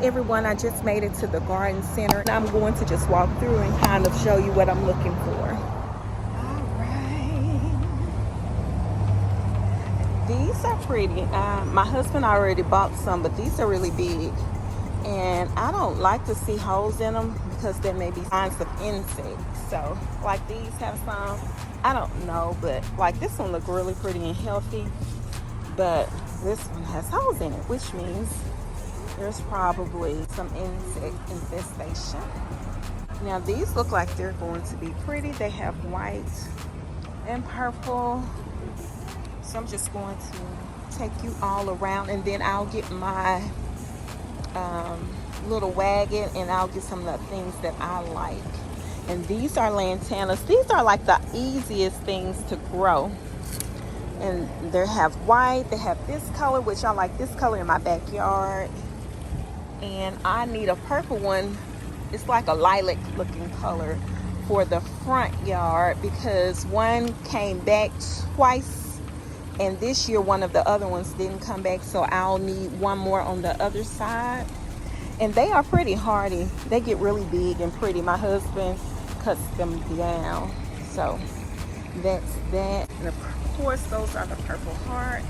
everyone, I just made it to the garden center. I'm going to just walk through and kind of show you what I'm looking for. All right. These are pretty. My husband already bought some, but these are really big. And I don't like to see holes in them because there may be signs of insects. So like these have some, I don't know, but like this one look really pretty and healthy. But this one has holes in it, which means there's probably some insect infestation. Now these look like they're going to be pretty. They have white and purple. So I'm just going to take you all around, and then I'll get my little wagon and I'll get some of the things that I like. And these are Lantanas. These are like the easiest things to grow. And they have white, they have this color, which I like this color in my backyard. And I need a purple one. It's like a lilac looking color for the front yard because one came back twice, and this year one of the other ones didn't come back, so I'll need one more on the other side. And they are pretty hardy. They get really big and pretty. My husband cuts them down. So that's that. And of course, those are the purple hearts.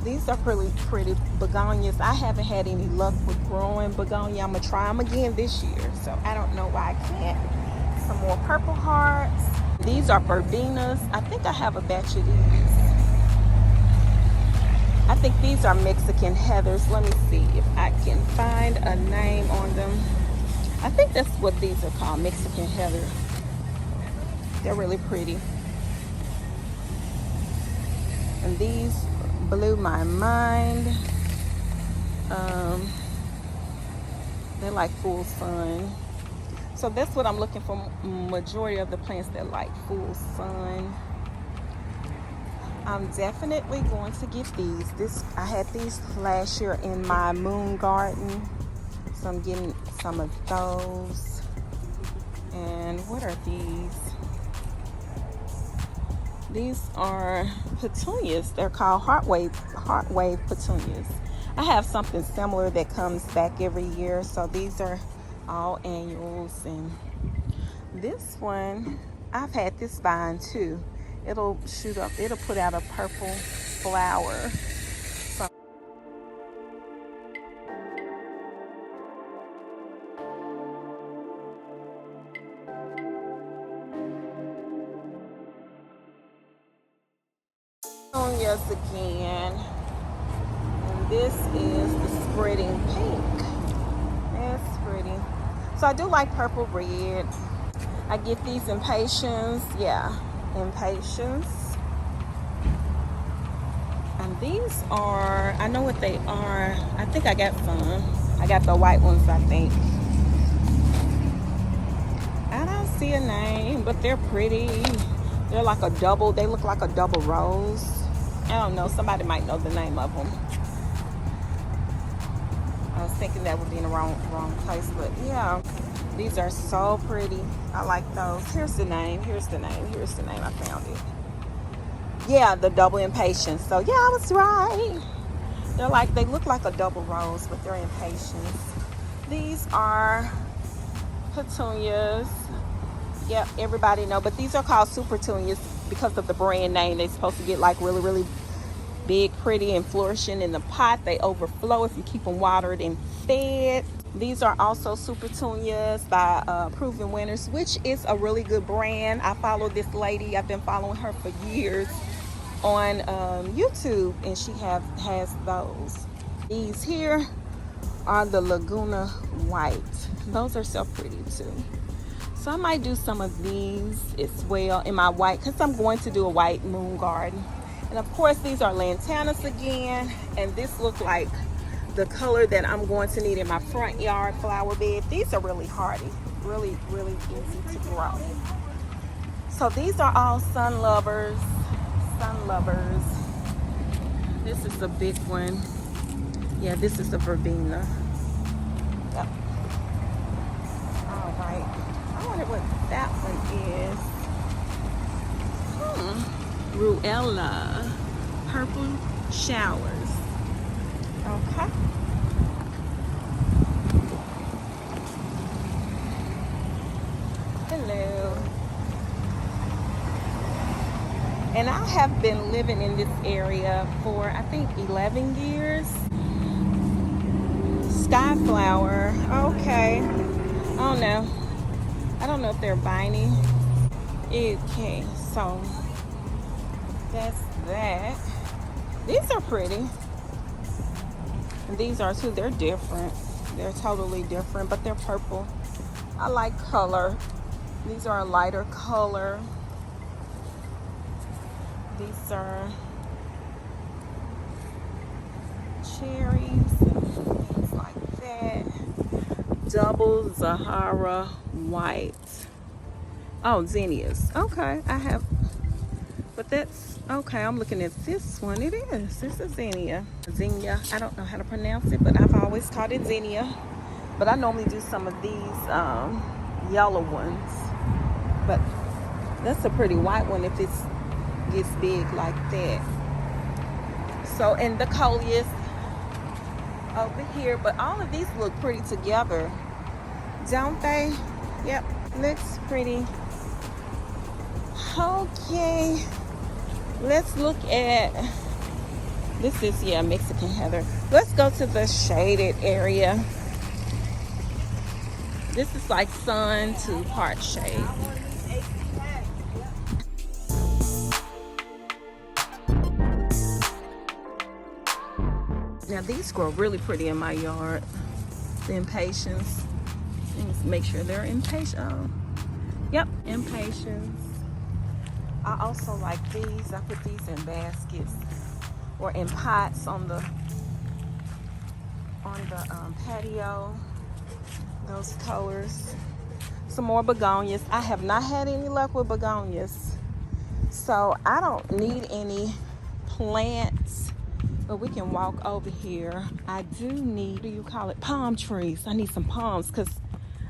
These are pretty begonias. I haven't had any luck with growing begonia. I'm gonna try them again this year. So I don't know why I can't. Some more purple hearts. These are verbenas. I think I have a batch of these. I think these are Mexican heathers. Let me see if I can find a name on them. I think that's what these are called, Mexican heather. They're really pretty. And these blew my mind. They're like full sun. So that's what I'm looking for, majority of the plants that like full sun. I'm definitely going to get these. I had these last year in my moon garden. So I'm getting some of those. And what are these? These are petunias. They're called heart wave petunias. I have something similar that comes back every year. So these are all annuals. And this one, I've had this vine too. It'll shoot up, it'll put out a purple flower. So Petunias again. And this is the spreading pink. It's pretty. So I do like purple red. I get these Impatiens. Yeah, Impatiens. And these are, I know what they are. I think I got some. I got the white ones, I think. I don't see a name, but they're pretty. They're like a double, they look like a double rose. I don't know, somebody might know the name of them. I was thinking that would be in the wrong place, but yeah. These are so pretty. I like those. Here's the name. I found it. Yeah, the double Impatiens. So yeah, I was right. They look like a double rose, but they're Impatiens. These are Petunias. Yep, everybody know. But these are called Super Petunias because of the brand name. They're supposed to get like really, really big, pretty, and flourishing in the pot. They overflow if you keep them watered and fed. These are also Super Petunias by Proven Winners, which is a really good brand. I follow this lady. I've been following her for years on YouTube, and she has those. These here are the Laguna White. Those are so pretty too. So I might do some of these as well in my white, because I'm going to do a white moon garden. And of course, these are Lantanas again, and this looks like the color that I'm going to need in my front yard flower bed. These are really hardy, really, really easy to grow. So these are all sun lovers. This is a big one. Yeah, this is a verbena. Yep. All right. I wonder what that one is. Ruella. Purple showers. Okay. Hello. And I have been living in this area for, I think, 11 years. Skyflower. Okay. I don't know if they're viney. Okay, so that's that. These are pretty. And these are too. They're different. They're totally different, but they're purple. I like color. These are a lighter color. These are cherries and things like that. Double Zahara white. Oh, zinnias. Okay, I have, but that's okay. I'm looking at this one. It is. It's a zinnia. Zinnia. I don't know how to pronounce it, but I've always called it zinnia. But I normally do some of these yellow ones. But that's a pretty white one if it gets big like that. So, and the coleus over here, but all of these look pretty together, don't they? Yep, looks pretty. Okay, let's look at, this is, yeah, Mexican heather. Let's go to the shaded area. This is like sun to part shade. Now these grow really pretty in my yard. The Impatiens. Let's make sure they're Impatiens. Oh. Yep, Impatiens. I also like these. I put these in baskets or in pots on the patio. Those colors. Some more begonias. I have not had any luck with begonias, so I don't need any plants. But we can walk over here. I do need, what do you call it? Palm trees. I need some palms because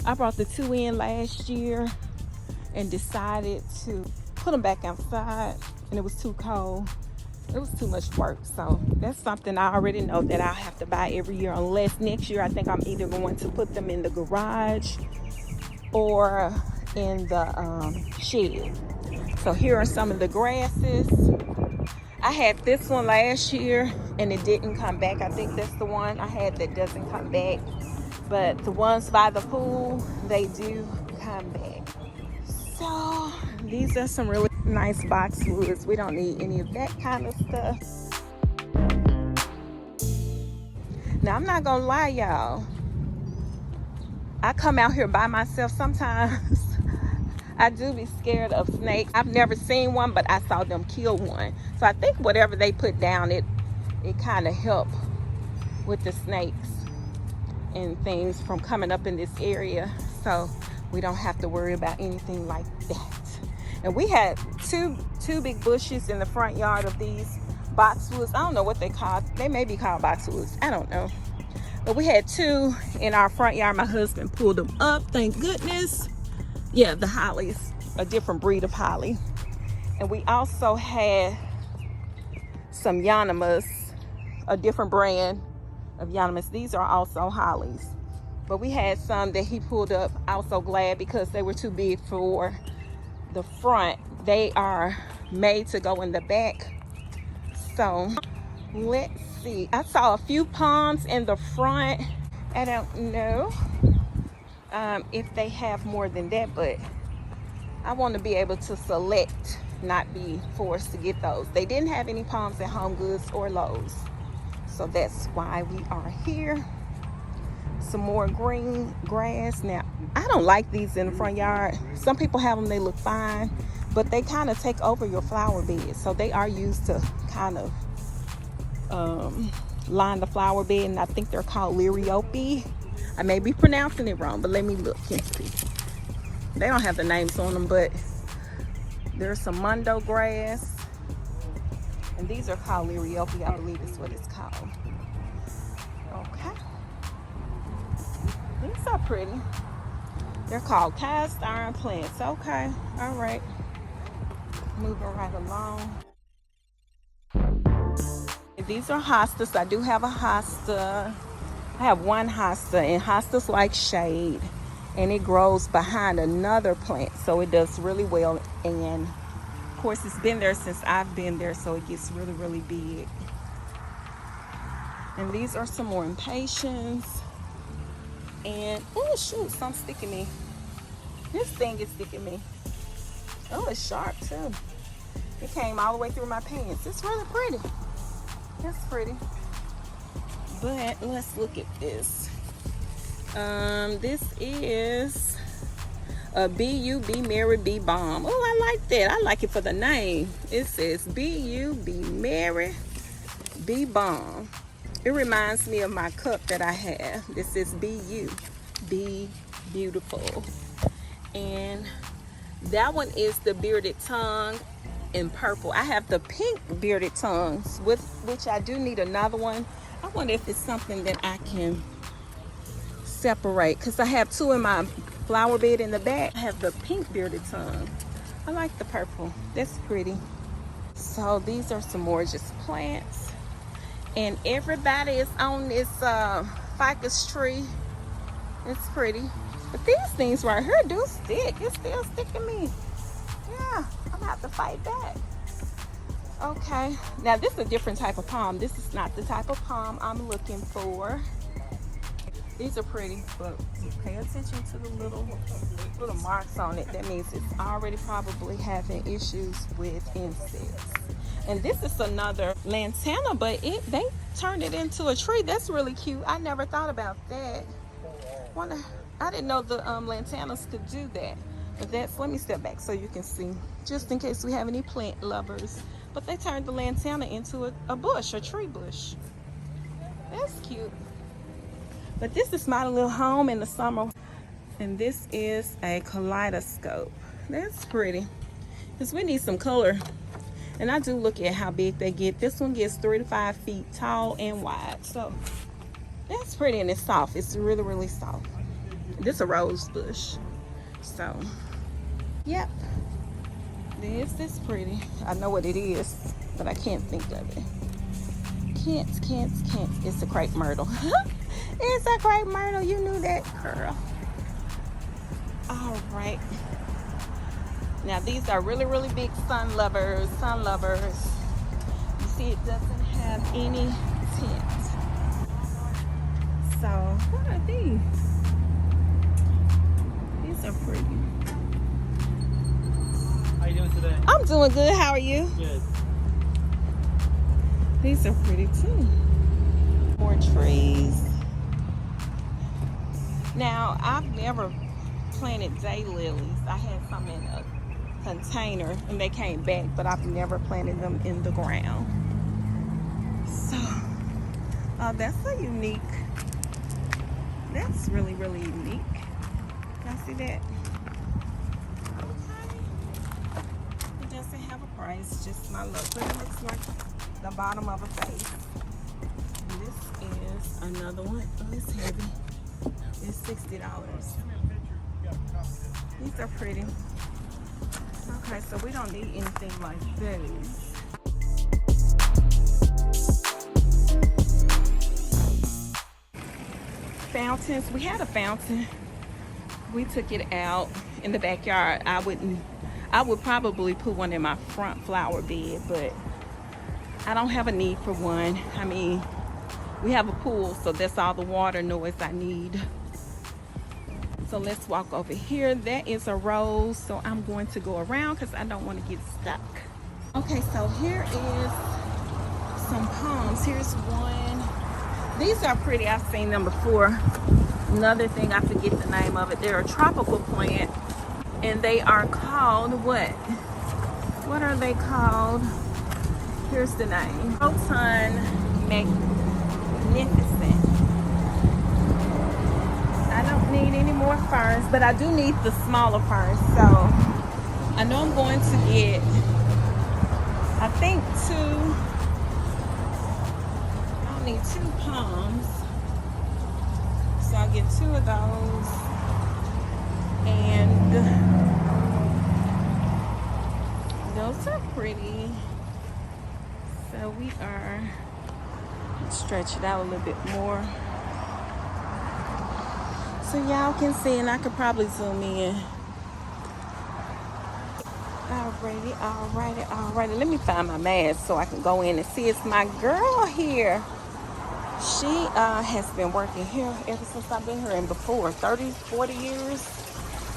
I brought the 2 in last year and decided to put them back outside, and it was too cold. It was too much work. So that's something I already know that I'll have to buy every year, unless next year I think I'm either going to put them in the garage or in the shed. So here are some of the grasses. I had this one last year and it didn't come back. I think that's the one I had that doesn't come back. But the ones by the pool, they do come back. So these are some really nice boxwoods. We don't need any of that kind of stuff. Now I'm not gonna lie, y'all. I come out here by myself sometimes. I do be scared of snakes. I've never seen one, but I saw them kill one. So I think whatever they put down, it kind of helped with the snakes and things from coming up in this area. So we don't have to worry about anything like that. And we had two big bushes in the front yard of these boxwoods. I don't know what they call. They may be called boxwoods. I don't know. But we had 2 in our front yard. My husband pulled them up, thank goodness. Yeah, the hollies, a different breed of holly. And we also had some Yannimas, a different brand of Yannimas. These are also hollies. But we had some that he pulled up. I was so glad because they were too big for the front. They are made to go in the back. So let's see. I saw a few palms in the front. I don't know if they have more than that, but I want to be able to select, not be forced to get those. They didn't have any palms at Home Goods or Lowe's, so that's why we are here. Some more green grass. Now I don't like these in the front yard. Some people have them, they look fine, but they kind of take over your flower bed. So they are used to kind of line the flower bed, and I think they're called Liriope. I may be pronouncing it wrong, but let me look and see. They don't have the names on them, but there's some Mondo grass, and these are called Liriope. I believe is what it's called. Okay, these are pretty. They're called cast iron plants. Okay, all right, moving right along. These are hostas. I do have a hosta. I have one hosta, and hostas like shade, and it grows behind another plant, so it does really well. And of course, it's been there since I've been there, so it gets really, really big. And these are some more Impatiens. And oh shoot, something's sticking me. This thing is sticking me. Oh, it's sharp too. It came all the way through my pants. It's really pretty. It's pretty. But let's look at this. This is a B.U. Be Merry Be Bomb. Oh, I like that. I like it for the name. It says B.U. Be Merry Be Bomb. It reminds me of my cup that I have. This is B.U. Be Beautiful. And that one is the bearded tongue in purple. I have the pink bearded tongues, with which I do need another one. I wonder if it's something that I can separate, because I have two in my flower bed in the back. I have the pink bearded tongue. I like the purple. That's pretty. So these are some more just plants. And everybody is on this ficus tree. It's pretty. But these things right here do stick. It's still sticking me. Yeah, I'm gonna have to fight back. Okay, now this is a different type of palm. This is not the type of palm I'm looking for. These are pretty, but pay attention to the little marks on it. That means it's already probably having issues with insects. And this is another Lantana, but they turned it into a tree. That's really cute. I never thought about that. I didn't know the Lantanas could do that. But let me step back so you can see, just in case we have any plant lovers. But they turned the Lantana into a bush, a tree bush. That's cute. But this is my little home in the summer. And this is a kaleidoscope. That's pretty, because we need some color. And I do look at how big they get. This one gets 3 to 5 feet tall and wide. So that's pretty, and it's soft. It's really, really soft. This is a rose bush. So, yep. This is pretty. I know what it is, but I can't think of it. Can't. It's a Crepe Myrtle. It's a Crepe Myrtle. You knew that, girl. All right. Now these are really, really big sun lovers. You see, it doesn't have any tint. So what are these? These are pretty. How you doing today? I'm doing good. How are you? Good. These are pretty too. More trees. Now, I've never planted daylilies. I had some in a container and they came back, but I've never planted them in the ground. So, that's a unique. That's really, really unique. Y'all see that? Okay. It doesn't have a price, just my look. But it looks like the bottom of a vase. And this is another one. Oh, it's heavy. It's $60. These are pretty. Okay, so we don't need anything like those. Fountains. We had a fountain. We took it out in the backyard. I would probably put one in my front flower bed, but I don't have a need for one. I mean, we have a pool, so that's all the water noise I need. So let's walk over here. That is a rose, so I'm going to go around because I don't want to get stuck. Okay, so here is some palms. Here's one. These are pretty. I've seen them before. Another thing, I forget the name of it. They're a tropical plant, and they are called what? What are they called? Here's the name. Proton Magnificent. I don't need any more ferns, but I do need the smaller ferns. So I know I'm going to get, I think I'll need 2 palms. So I'll get 2 of those. And those are pretty. So we are Stretch it out a little bit more so y'all can see, and I could probably zoom in. Alrighty. Let me find my mask so I can go in and see. It's my girl here. She has been working here ever since I've been here, and before 30, 40 years.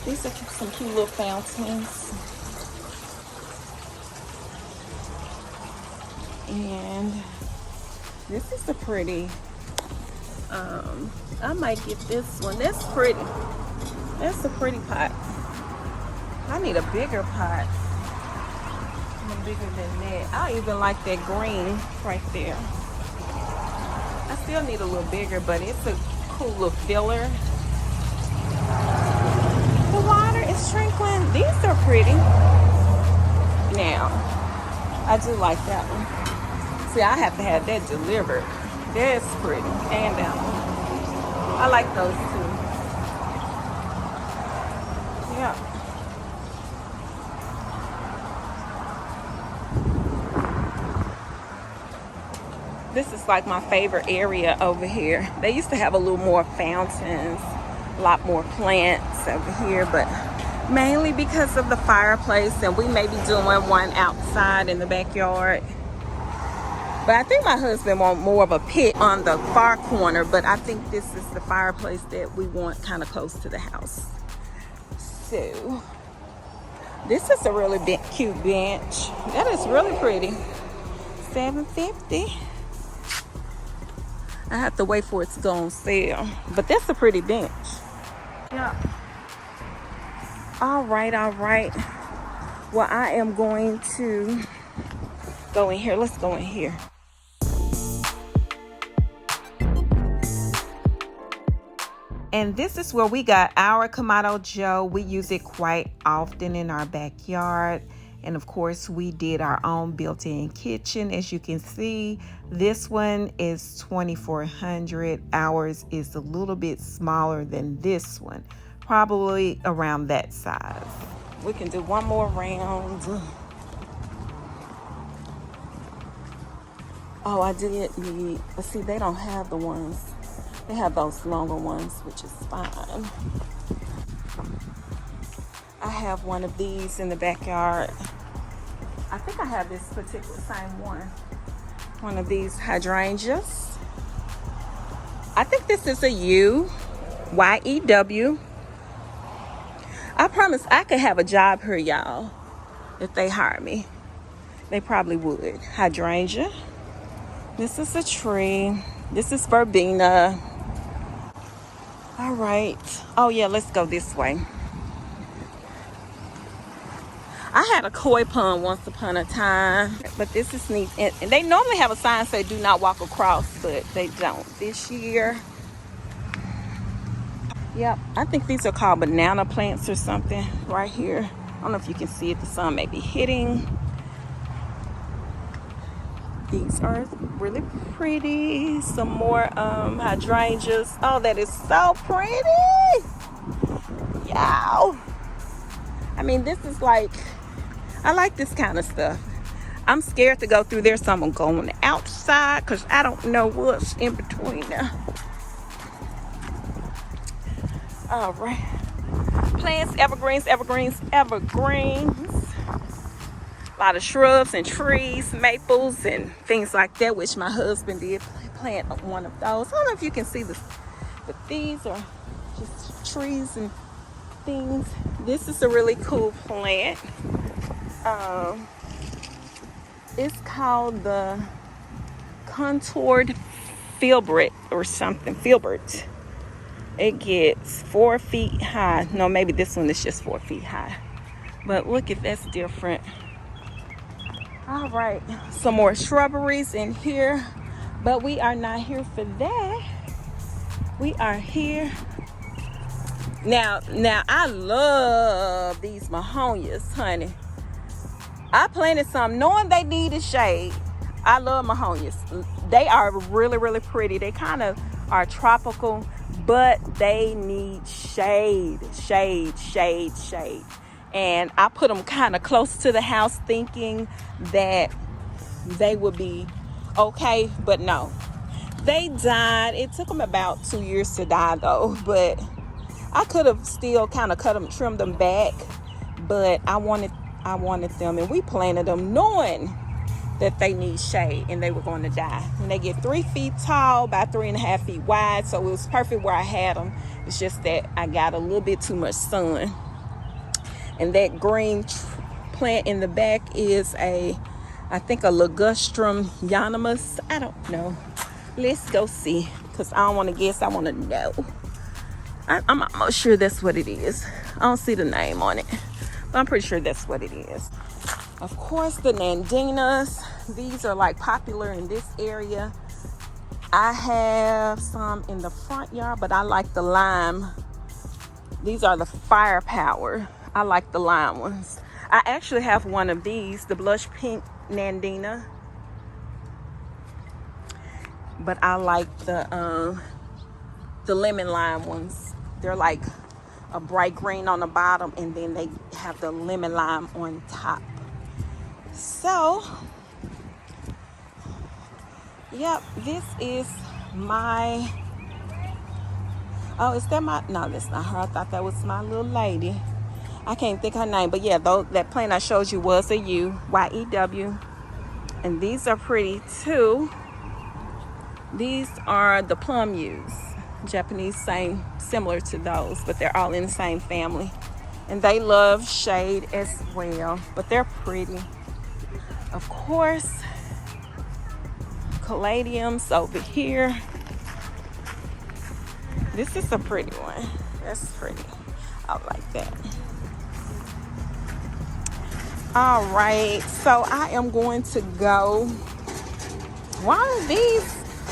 These are some cute little fountains. And this is a pretty, I might get this one. That's pretty. That's a pretty pot. I need a bigger pot. Bigger than that. I even like that green right there. I still need a little bigger, but it's a cool little filler. The water is trickling. These are pretty. Now, I do like that one. See, I have to have that delivered. That's pretty. And that one. I like those too. Yeah. This is like my favorite area over here. They used to have a little more fountains, a lot more plants over here, but mainly because of the fireplace, and we may be doing one outside in the backyard. But I think my husband wants more of a pit on the far corner, but I think this is the fireplace that we want kind of close to the house. So this is a really cute bench. That is really pretty. $7.50. I have to wait for it to go on sale, but that's a pretty bench. Yeah. All right. Well, I am going to go in here. Let's go in here. And this is where we got our Kamado Joe. We use it quite often in our backyard. And of course, we did our own built-in kitchen. As you can see, this one is 2,400. Ours is a little bit smaller than this one, probably around that size. We can do one more round. Oh, I did need, but see, they don't have the ones. They have those longer ones, which is fine. I have one of these in the backyard. I think I have this particular same one. One of these hydrangeas. I think this is a Y-E-W. I promise I could have a job here, y'all, if they hire me. They probably would. Hydrangea. This is a tree. This is verbena. All right. Oh yeah, let's go this way. I had a koi pond once upon a time, but this is neat. And they normally have a sign say do not walk across, but they don't this year. Yep, I think these are called banana plants or something right here. I don't know if you can see it. The sun may be hitting. These are really pretty. Some more hydrangeas. Oh, that is so pretty. Yow. I mean, this is like, I like this kind of stuff. I'm scared to go through there, so I'm gonna go on the outside because I don't know what's in between there. All right. Plants, evergreens. A lot of shrubs and trees, maples and things like that, which my husband did plant one of those. I don't know if you can see this, but these are just trees and things. This is a really cool plant. It's called the contoured filbert or something. Filbert. It gets 4 feet high. No, maybe this one is just 4 feet high. But look if that's different. All right, some more shrubberies in here, but we are not here for that. We are here now. I love these Begonias, honey. I planted some knowing they needed shade. I love Begonias. They are really pretty. They kind of are tropical, but they need shade. And I put them kind of close to the house thinking that they would be okay, but no. They died. It took them about 2 years to die though, but I could have still kind of trimmed them back, but I wanted them, and we planted them knowing that they need shade and they were going to die. And they get 3 feet tall by 3.5 feet wide, so it was perfect where I had them. It's just that I got a little bit too much sun. And that green plant in the back is I think a ligustrum unanimous. I don't know. Let's go see, because I don't want to guess. I want to know. I'm almost sure that's what it is. I don't see the name on it, but I'm pretty sure that's what it is. Of course, the Nandinas. These are like popular in this area. I have some in the front yard, but I like the lime. These are the firepower. I like the lime ones. I actually have one of these, the blush pink Nandina. But I like the lemon lime ones. They're like a bright green on the bottom, and then they have the lemon lime on top. So, yep, this is my, oh, is that my, no, that's not her. I thought that was my little lady. I can't think her name, but yeah, that plant I showed you was a Y-E-W. And these are pretty too. These are the plum yews, Japanese, similar to those, but they're all in the same family. And they love shade as well, but they're pretty. Of course, caladiums over here. This is a pretty one. That's pretty. I like that. All right, so I am going to go. Why are these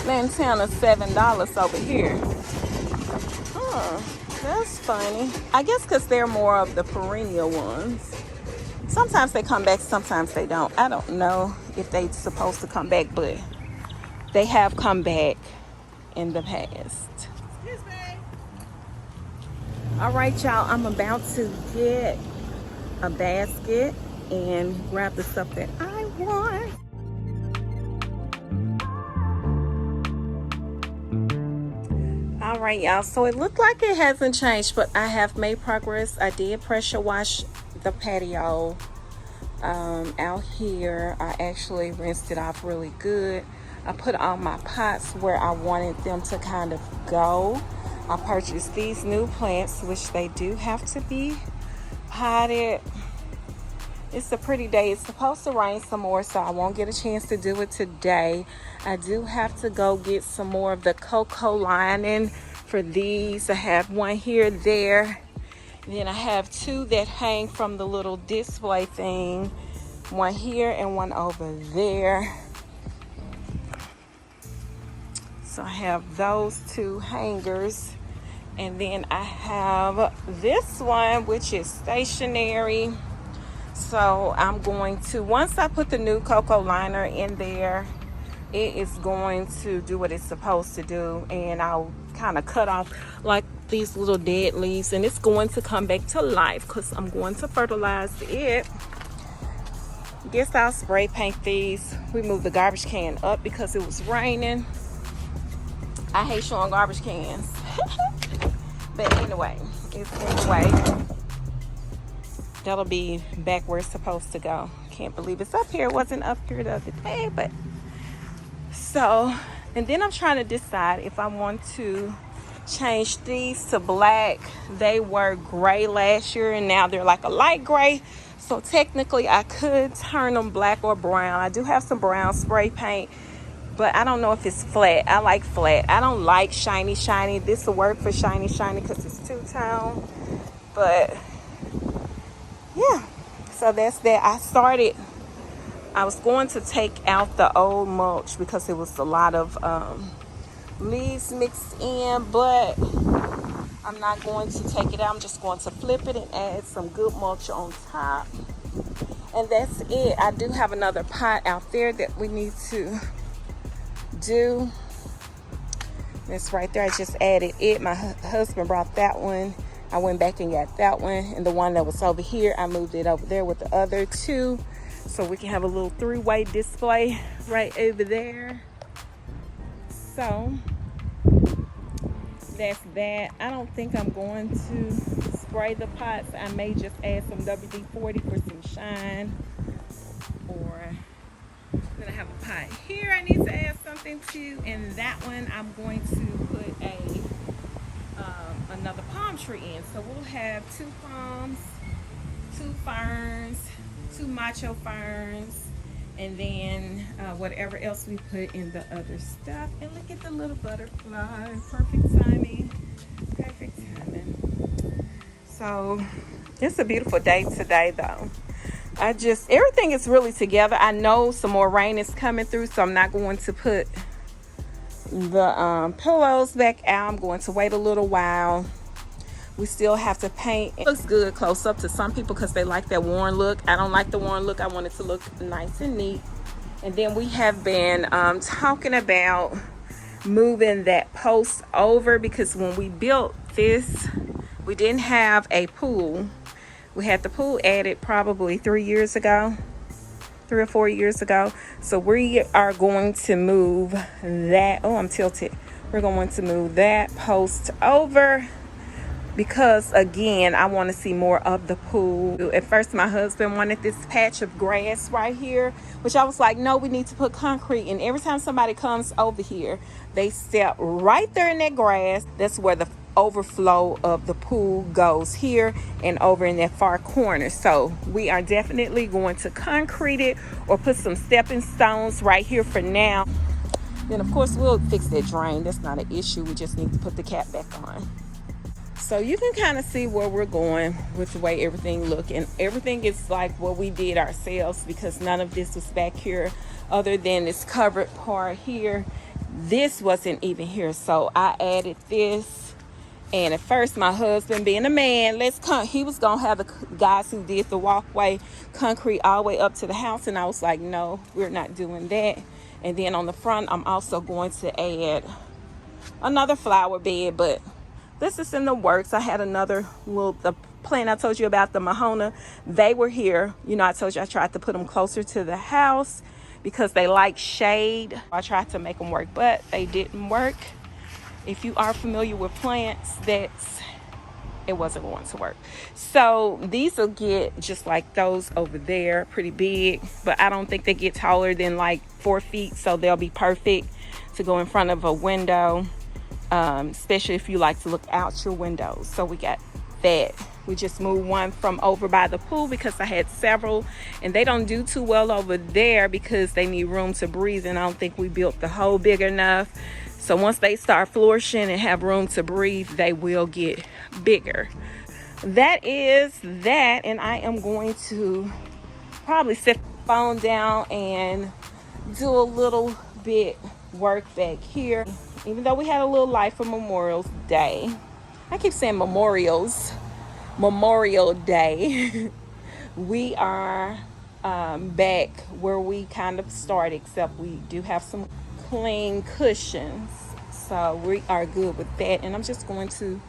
Lantanas $7 over here? That's funny. I guess because they're more of the perennial ones. Sometimes they come back, sometimes they don't. I don't know if they're supposed to come back, but they have come back in the past. Excuse me. All right, y'all, I'm about to get a basket and grab the stuff that I want. All right, y'all, so it looked like it hasn't changed, but I have made progress. I did pressure wash the patio out here. I actually rinsed it off really good. I put all my pots where I wanted them to kind of go. I purchased these new plants, which they do have to be potted. It's a pretty day. It's supposed to rain some more, so I won't get a chance to do it today. I do have to go get some more of the cocoa lining for these. I have one here, there. Then I have 2 that hang from the little display thing. One here and one over there. So I have those 2 hangers. And then I have this one, which is stationary. So I'm going to, once I put the new cocoa liner in there, it is going to do what it's supposed to do. And I'll kind of cut off like these little dead leaves, and it's going to come back to life because I'm going to fertilize it. Guess I'll spray paint these. We moved the garbage can up because it was raining. I hate showing garbage cans. But anyway, it's in the way. That'll be back where it's supposed to go. Can't believe it's up here. It wasn't up here the other day, but so, and then I'm trying to decide if I want to change these to black. They were gray last year and now they're like a light gray. So technically I could turn them black or brown. I do have some brown spray paint, but I don't know if it's flat. I like flat. I don't like shiny. This will work for shiny because it's two-tone. But yeah, so that's that. I was going to take out the old mulch because it was a lot of leaves mixed in, but I'm not going to take it out. I'm just going to flip it and add some good mulch on top. And that's it. I do have another pot out there that we need to do. That's right there. I just added it. My husband brought that one. I went back and got that one. And the one that was over here, I moved it over there with the other 2. So we can have a little 3-way display right over there. So that's that. I don't think I'm going to spray the pots. I may just add some WD-40 for some shine. Or then I have a pot here I need to add something to, and that one I'm going to put another palm tree in. So we'll have 2 palms, 2 ferns, 2 Macho Ferns, and then whatever else we put in the other stuff. And look at the little butterfly. Perfect timing. Perfect timing. So it's a beautiful day today, though. Everything is really together. I know some more rain is coming through, so I'm not going to put the pillows back out. I'm going to wait a little while. We still have to paint. It looks good close up to some people because they like that worn look. I don't like the worn look. I want it to look nice and neat. And then we have been talking about moving that post over, because when we built this, we didn't have a pool. We had the pool added probably 3 years ago, 3 or 4 years ago. So we are going to move that. Oh, I'm tilted. We're going to move that post over because, again, I want to see more of the pool. At first, my husband wanted this patch of grass right here, which I was like, no, we need to put concrete. And every time somebody comes over here, they step right there in that grass. That's where the overflow of the pool goes, here and over in that far corner. So we are definitely going to concrete it or put some stepping stones right here for now. Then of course we'll fix that drain. That's not an issue. We just need to put the cap back on. So you can kind of see where we're going with the way everything look, and everything is like what we did ourselves, because none of this was back here other than this covered part here. This wasn't even here, so I added this. And at first, my husband, being a man, he was going to have the guys who did the walkway concrete all the way up to the house. And I was like, no, we're not doing that. And then on the front, I'm also going to add another flower bed. But this is in the works. I had the plant I told you about, the Mahona. They were here. You know, I told you I tried to put them closer to the house because they like shade. I tried to make them work, but they didn't work. If you are familiar with plants, it wasn't going to work. So these will get just like those over there, pretty big, but I don't think they get taller than like 4 feet, so they'll be perfect to go in front of a window, especially if you like to look out your windows. So we got that. We just moved one from over by the pool because I had several, and they don't do too well over there because they need room to breathe, and I don't think we built the hole big enough. So once they start flourishing and have room to breathe, they will get bigger. That is that, and I am going to probably set the phone down and do a little bit work back here. Even though we had a little light for Memorial Day. I keep saying Memorial Day. We are back where we kind of started, except we do have some clean cushions, so we are good with that. And I'm just going to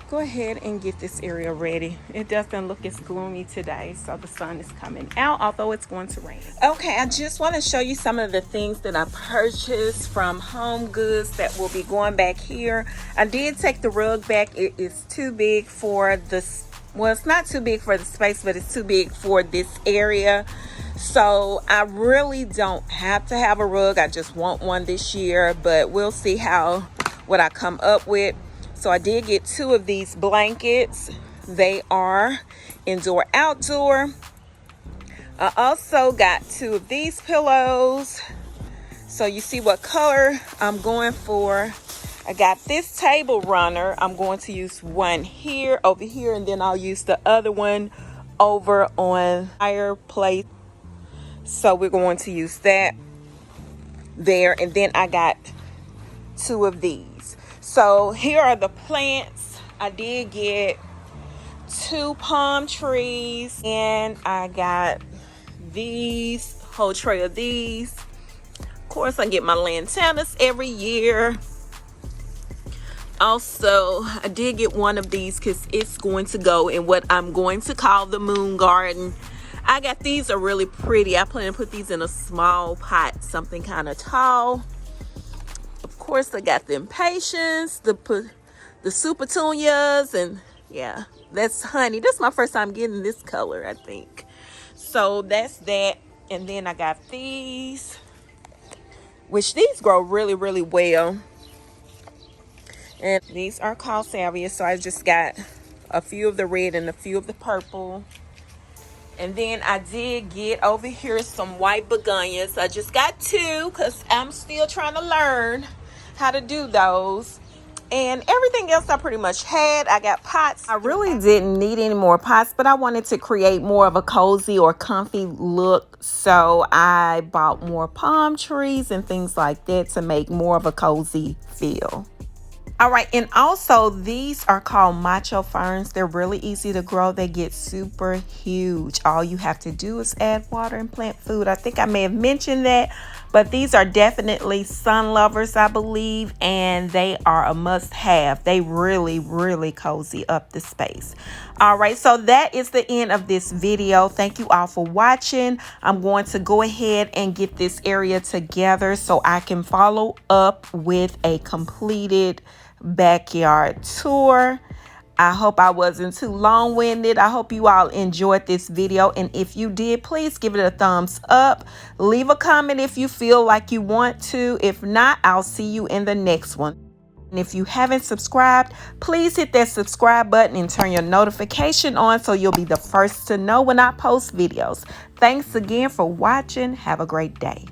go ahead and get this area ready. It doesn't look as gloomy today, so the sun is coming out, although it's going to rain. Okay, I just want to show you some of the things that I purchased from Home Goods that will be going back here. I did take the rug back. It is too big for this. Well, it's not too big for the space, but it's too big for this area. So I really don't have to have a rug. I just want one this year, but we'll see what I come up with. So I did get 2 of these blankets. They are indoor outdoor. I also got 2 of these pillows. So you see what color I'm going for. I got this table runner. I'm going to use one here, over here, and then I'll use the other one over on fireplace. So we're going to use that there. And then I got 2 of these. So here are the plants. I did get 2 palm trees, and I got these, whole tray of these. Of course, I get my Lantanas every year. Also, I did get one of these because it's going to go in what I'm going to call the moon garden. I got these are really pretty. I plan to put these in a small pot, something kind of tall. Of course, I got the Impatiens, the Petunias, and yeah, that's honey. This is my first time getting this color, I think. So that's that. And then I got these, which these grow really, really well. And these are called Salvia. So I just got a few of the red and a few of the purple. And then I did get over here some white begonias. I just got two because I'm still trying to learn how to do those. And everything else I pretty much had. I got pots. I really didn't need any more pots, but I wanted to create more of a cozy or comfy look. So I bought more palm trees and things like that to make more of a cozy feel. All right, and also these are called Macho Ferns. They're really easy to grow. They get super huge. All you have to do is add water and plant food. I think I may have mentioned that, but these are definitely sun lovers, I believe, and they are a must-have. They really, really cozy up the space. All right, so that is the end of this video. Thank you all for watching. I'm going to go ahead and get this area together so I can follow up with a completed backyard tour. I hope I wasn't too long-winded. I hope you all enjoyed this video, and if you did, please give it a thumbs up. Leave a comment if you feel like you want to. If not, I'll see you in the next one. And if you haven't subscribed, please hit that subscribe button and turn your notification on so you'll be the first to know when I post videos. Thanks again for watching. Have a great day.